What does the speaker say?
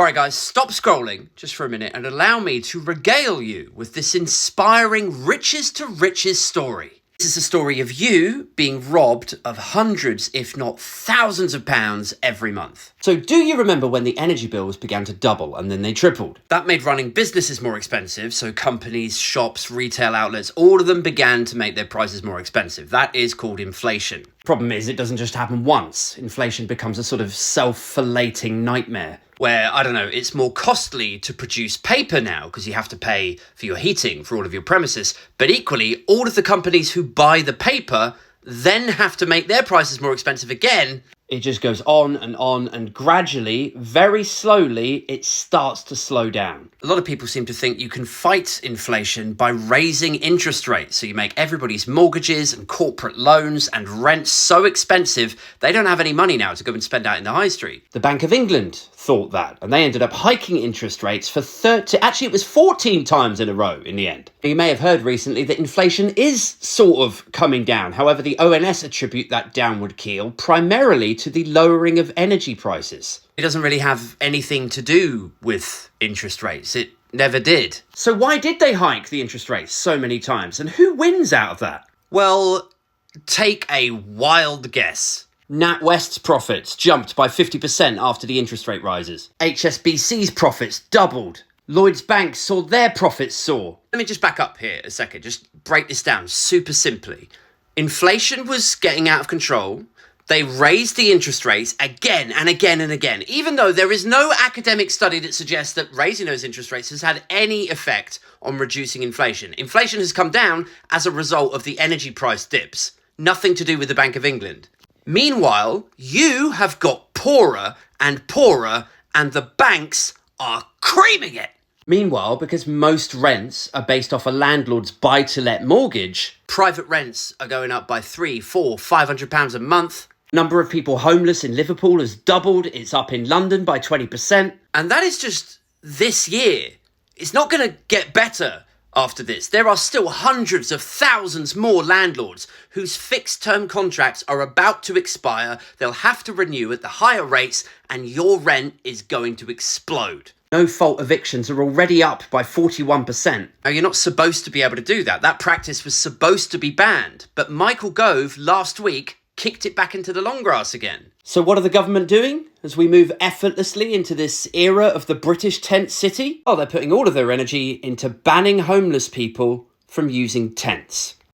Alright guys, stop scrolling just for a minute and allow me to regale you with this inspiring riches to riches story. This is a story of you being robbed of hundreds, if not thousands of pounds every month. So do you remember when the energy bills began to double and then they tripled? That made running businesses more expensive, so companies, shops, retail outlets, all of them began to make their prices more expensive. That is called inflation. Problem is, it doesn't just happen once. Inflation becomes a sort of self-flating nightmare where, I don't know, it's more costly to produce paper now because you have to pay for your heating for all of your premises. But equally, all of the companies who buy the paper then have to make their prices more expensive again. It just goes on, and gradually, very slowly, it starts to slow down. A lot of people seem to think you can fight inflation by raising interest rates. So you make everybody's mortgages and corporate loans and rent so expensive, they don't have any money now to go and spend out in the high street. The Bank of England thought that, and they ended up hiking interest rates for 14 times in a row in the end. You may have heard recently that inflation is sort of coming down. However, the ONS attribute that downward keel primarily to the lowering of energy prices. It doesn't really have anything to do with interest rates. It never did. So why did they hike the interest rates so many times? And who wins out of that? Well, take a wild guess. NatWest's profits jumped by 50% after the interest rate rises. HSBC's profits doubled. Lloyds Bank saw their profits soar. Let me just back up here a second. Just break this down super simply. Inflation was getting out of control. They raised the interest rates again and again and again, even though there is no academic study that suggests that raising those interest rates has had any effect on reducing inflation. Inflation has come down as a result of the energy price dips. Nothing to do with the Bank of England. Meanwhile, you have got poorer and poorer, and the banks are creaming it. Meanwhile, because most rents are based off a landlord's buy-to-let mortgage, private rents are going up by £300, £400, £500 a month. Number of people homeless in Liverpool has doubled. It's up in London by 20%. And that is just this year. It's not going to get better after this. There are still hundreds of thousands more landlords whose fixed-term contracts are about to expire. They'll have to renew at the higher rates, and your rent is going to explode. No-fault evictions are already up by 41%. Now, you're not supposed to be able to do that. That practice was supposed to be banned. But Michael Gove, last week, kicked it back into the long grass again. So what are the government doing as we move effortlessly into this era of the British tent city? Oh, they're putting all of their energy into banning homeless people from using tents.